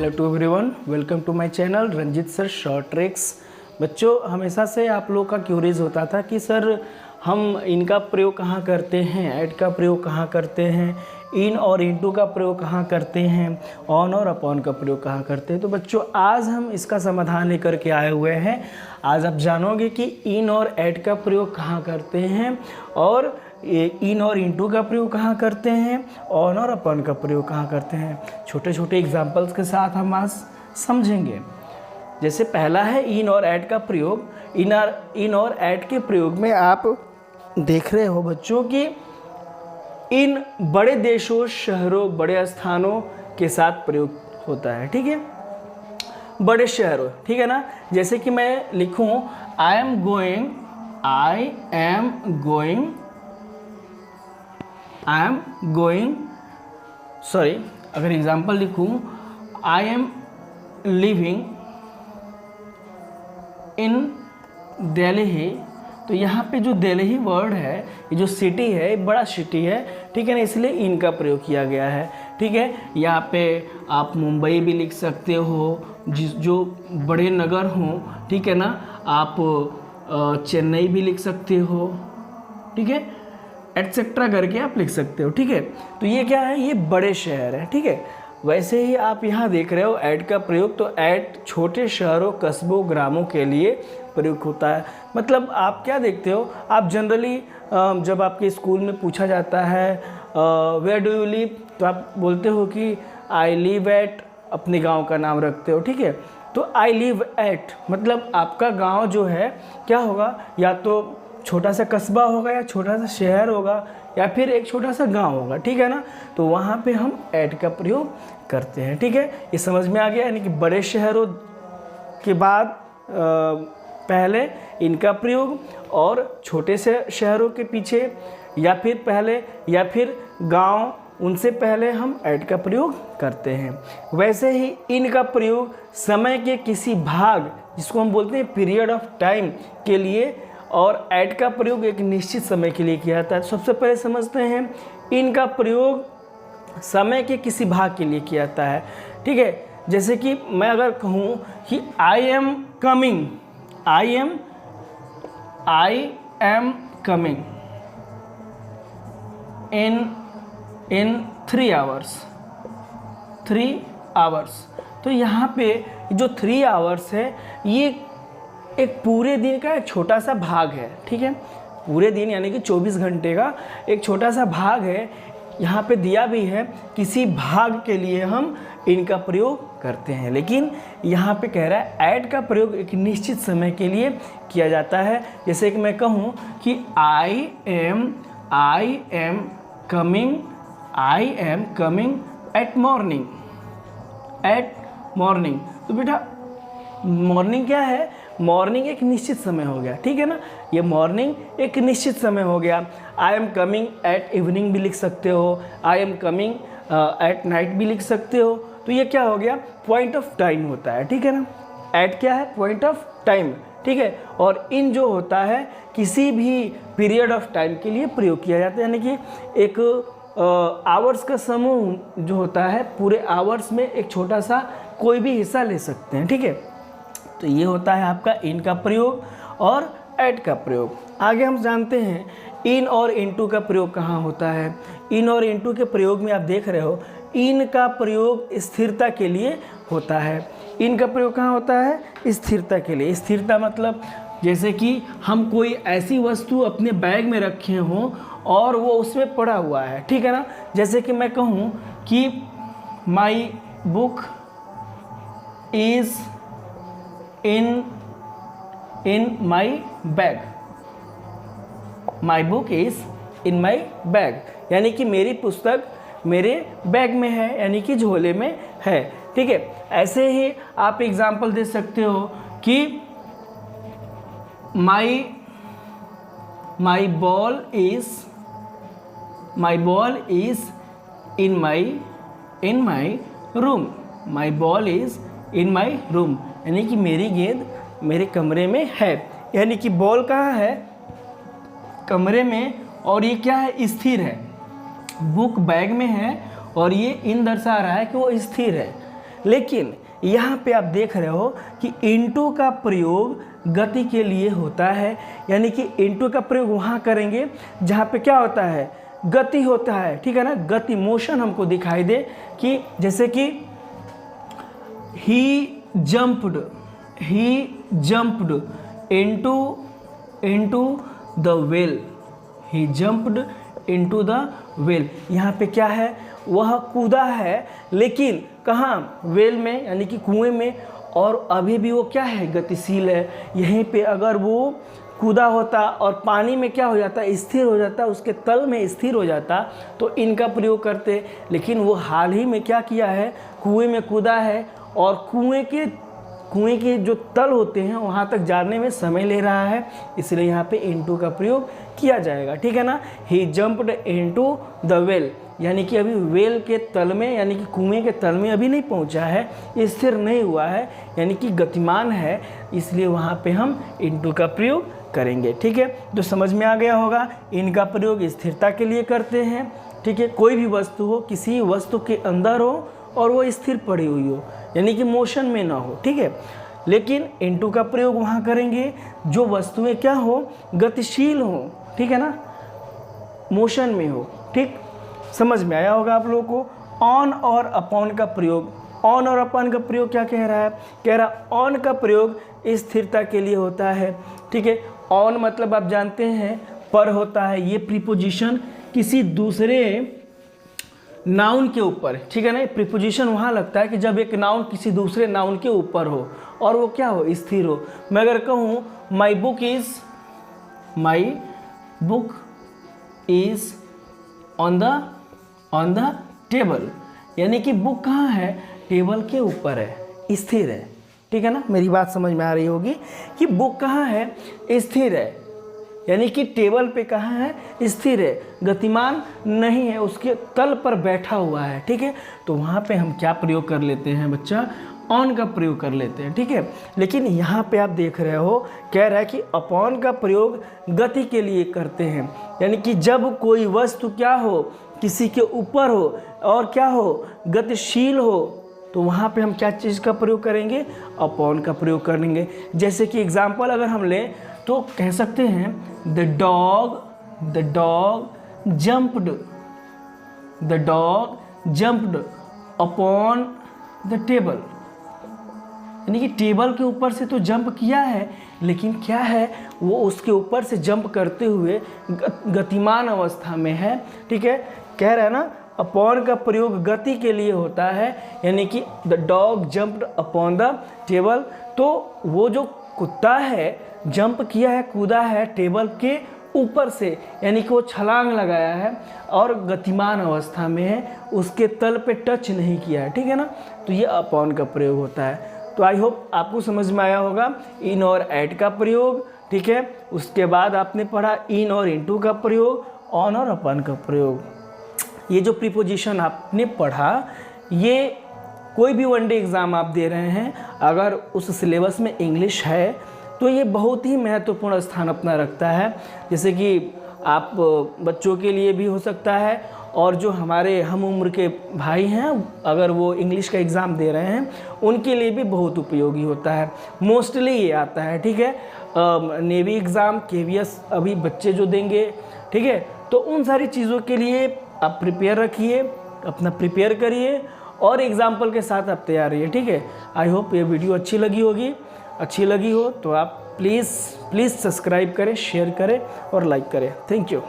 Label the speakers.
Speaker 1: Hello to everyone, welcome to my channel Ranjit sir short tricks. बच्चों, हमेशा से आप लोग का क्यूरीज होता था कि सर हम इनका प्रयोग कहाँ करते हैं, ऐड का प्रयोग कहाँ करते हैं, इन और इनटू का प्रयोग कहाँ करते हैं, ऑन और अपॉन का प्रयोग कहाँ करते हैं। तो बच्चों, आज हम इसका समाधान लेकर के आए हुए हैं। आज आप जानोगे कि इन और ऐड का प्रयोग कहाँ करते हैं और इन और इनटू का प्रयोग कहाँ करते हैं, ऑन और अपॉन का प्रयोग कहाँ करते हैं। छोटे छोटे एग्जाम्पल्स के साथ हम आज समझेंगे। जैसे पहला है इन और ऐड का प्रयोग। इन और ऐड के प्रयोग में आप देख रहे हो बच्चों कि इन बड़े देशों, शहरों, बड़े स्थानों के साथ प्रयोग होता है। ठीक है, बड़े शहरों, ठीक है ना। जैसे कि मैं लिखूं आई एम गोइंग, सॉरी, अगर एग्जाम्पल लिखूं I am living in Delhi, तो यहाँ पे जो दिल्ली वर्ड है, ये जो सिटी है, बड़ा सिटी है, ठीक है ना, इसलिए इन का प्रयोग किया गया है। ठीक है, यहाँ पे आप मुंबई भी लिख सकते हो, जो बड़े नगर हों, ठीक है ना। आप चेन्नई भी लिख सकते हो, ठीक है, एटसेट्रा करके आप लिख सकते हो। ठीक है, तो ये क्या है, ये बड़े शहर है। ठीक है, वैसे ही आप यहाँ देख रहे हो ऐड का प्रयोग, तो ऐड छोटे शहरों, कस्बों, ग्रामों के लिए प्रयोग होता है। मतलब आप क्या देखते हो, आप जनरली जब आपके स्कूल में पूछा जाता है वेयर डू यू लिव, तो आप बोलते हो कि आई लिव एट, अपने गांव का नाम रखते हो। ठीक है, तो आई लिव एट मतलब आपका गांव जो है क्या होगा, या तो छोटा सा कस्बा होगा, या छोटा सा शहर होगा, या फिर एक छोटा सा गांव होगा। ठीक है ना, तो वहाँ पे हम ऐड का प्रयोग करते हैं। ठीक है, ये समझ में आ गया। यानी कि बड़े शहरों के बाद पहले इनका प्रयोग, और छोटे से शहरों के पीछे या फिर पहले, या फिर गांव, उनसे पहले हम ऐड का प्रयोग करते हैं। वैसे ही इनका प्रयोग समय के किसी भाग, जिसको हम बोलते हैं पीरियड ऑफ टाइम के लिए, और ऐड का प्रयोग एक निश्चित समय के लिए किया जाता है। सबसे पहले समझते हैं इनका प्रयोग समय के किसी भाग के लिए किया जाता है। ठीक है, जैसे कि मैं अगर कहूँ कि I am coming in 3 hours, तो यहाँ पे जो 3 आवर्स है, ये एक पूरे दिन का एक छोटा सा भाग है। ठीक है, पूरे दिन यानी कि 24 घंटे का एक छोटा सा भाग है। यहाँ पे दिया भी है किसी भाग के लिए हम इनका प्रयोग करते हैं, लेकिन यहाँ पे कह रहा है ऐड का प्रयोग एक निश्चित समय के लिए किया जाता है। जैसे कि मैं कहूँ कि I am coming at morning, तो बेटा मॉर्निंग क्या है, मॉर्निंग एक निश्चित समय हो गया। ठीक है ना, ये मॉर्निंग एक निश्चित समय हो गया। I am coming at evening भी लिख सकते हो, I am coming at night भी लिख सकते हो। तो ये क्या हो गया, पॉइंट ऑफ टाइम होता है। ठीक है ना, एट क्या है, पॉइंट ऑफ टाइम। ठीक है, और इन जो होता है किसी भी पीरियड ऑफ टाइम के लिए प्रयोग किया जाता है। यानी कि एक आवर्स का समूह जो होता है, पूरे आवर्स में एक छोटा सा कोई भी हिस्सा ले सकते हैं। ठीक है, तो ये होता है आपका इन का प्रयोग और ऐड का प्रयोग। आगे हम जानते हैं इन और इनटू का प्रयोग कहाँ होता है। इन और इनटू के प्रयोग में आप देख रहे हो इन का प्रयोग स्थिरता के लिए होता है। इन का प्रयोग कहाँ होता है, स्थिरता के लिए। स्थिरता मतलब जैसे कि हम कोई ऐसी वस्तु अपने बैग में रखे हों और वो उसमें पड़ा हुआ है। ठीक है ना, जैसे कि मैं कहूँ कि my book is in my bag, my book is in my bag, यानी कि मेरी पुस्तक मेरे बैग में है, यानी कि झोले में है। ठीक है, ऐसे ही आप एग्जाम्पल दे सकते हो कि my ball is in my room, my ball is in my room, यानी कि मेरी गेंद मेरे कमरे में है। यानी कि बॉल कहाँ है, कमरे में, और ये क्या है, स्थिर है। बुक बैग में है और ये इन दर्शा रहा है कि वो स्थिर है। लेकिन यहाँ पे आप देख रहे हो कि इनटू का प्रयोग गति के लिए होता है, यानी कि इनटू का प्रयोग वहाँ करेंगे जहाँ पे क्या होता है, गति होता है, ठीक है ना। गति, मोशन हमको दिखाई दे कि जैसे कि ही jumped into the well, he jumped into the well. यहाँ पे क्या है, वह कूदा है, लेकिन कहाँ, वेल में यानी कि कुएं में, और अभी भी वो क्या है, गतिशील है। यहीं पे अगर वो कूदा होता और पानी में क्या हो जाता, स्थिर हो जाता, उसके तल में स्थिर हो जाता, तो इनका प्रयोग करते। लेकिन वो हाल ही में क्या किया है, कुएं में कूदा है और कुएं के जो तल होते हैं वहाँ तक जाने में समय ले रहा है, इसलिए यहाँ पे इनटू का प्रयोग किया जाएगा, ठीक है ना। ही जंप्ड इनटू द वेल, यानी कि अभी वेल के तल में, यानी कि कुएं के तल में अभी नहीं पहुंचा है, स्थिर नहीं हुआ है, यानी कि गतिमान है, इसलिए वहाँ पे हम इनटू का प्रयोग करेंगे, ठीक है। तो समझ में आ गया होगा, इनका प्रयोग स्थिरता के लिए करते हैं, ठीक है। कोई भी वस्तु हो, किसी वस्तु के अंदर हो और वो स्थिर पड़ी हुई हो, यानी कि मोशन में ना हो, ठीक है। लेकिन इनटू का प्रयोग वहाँ करेंगे जो वस्तुएं क्या हो, गतिशील हो, ठीक है ना, मोशन में हो, ठीक। समझ में आया होगा आप लोगों को। ऑन और अपॉन का प्रयोग, ऑन और अपॉन का प्रयोग क्या कह रहा है, कह रहा ऑन का प्रयोग स्थिरता के लिए होता है, ठीक है। ऑन मतलब आप जानते हैं पर होता है, ये प्रीपोजिशन किसी दूसरे नाउन के ऊपर, ठीक है ना। प्रीपोजिशन वहाँ लगता है कि जब एक नाउन किसी दूसरे नाउन के ऊपर हो और वो क्या हो, स्थिर हो। मैं अगर कहूँ my book is on the table, यानी कि बुक कहाँ है, टेबल के ऊपर है, स्थिर है, ठीक है ना। मेरी बात समझ में आ रही होगी कि बुक कहाँ है, स्थिर है, यानी कि टेबल पे कहाँ है, स्थिर है, गतिमान नहीं है, उसके तल पर बैठा हुआ है, ठीक है। तो वहाँ पे हम क्या प्रयोग कर लेते हैं बच्चा, ऑन का प्रयोग कर लेते हैं, ठीक है। लेकिन यहाँ पे आप देख रहे हो, कह रहा है कि अपॉन का प्रयोग गति के लिए करते हैं, यानी कि जब कोई वस्तु क्या हो, किसी के ऊपर हो और क्या हो, गतिशील हो, तो वहाँ पे हम क्या चीज़ का प्रयोग करेंगे, अपॉन का प्रयोग करेंगे। जैसे कि एग्जाम्पल अगर हम लें तो कह सकते हैं the dog jumped upon the table, यानी कि टेबल के ऊपर से तो जंप किया है, लेकिन क्या है, वो उसके ऊपर से जंप करते हुए गतिमान अवस्था में है, ठीक है। कह रहा है ना, अपॉन का प्रयोग गति के लिए होता है, यानी कि the dog jumped upon the table, तो वो जो कुत्ता है जंप किया है, कूदा है टेबल के ऊपर से, यानी कि वो छलांग लगाया है और गतिमान अवस्था में है, उसके तल पे टच नहीं किया है, ठीक है ना। तो ये अपॉन का प्रयोग होता है। तो आई होप आपको समझ में आया होगा इन और ऐट का प्रयोग, ठीक है। उसके बाद आपने पढ़ा इन और इनटू का प्रयोग, ऑन और अपॉन का प्रयोग। ये जो प्रीपोजिशन आपने पढ़ा, ये कोई भी वनडे एग्ज़ाम आप दे रहे हैं, अगर उस सिलेबस में इंग्लिश है तो ये बहुत ही महत्वपूर्ण स्थान अपना रखता है। जैसे कि आप बच्चों के लिए भी हो सकता है, और जो हमारे हम उम्र के भाई हैं अगर वो इंग्लिश का एग्ज़ाम दे रहे हैं, उनके लिए भी बहुत उपयोगी होता है। मोस्टली ये आता है, ठीक है। नेवी एग्ज़ाम, KVS अभी बच्चे जो देंगे, ठीक है, तो उन सारी चीज़ों के लिए आप प्रिपेयर रखिए, अपना प्रिपेयर करिए और एग्जाम्पल के साथ आप तैयार रहिए, ठीक है। आई होप ये वीडियो अच्छी लगी हो तो आप प्लीज़ सब्सक्राइब करें, शेयर करें और लाइक करें। Thank you.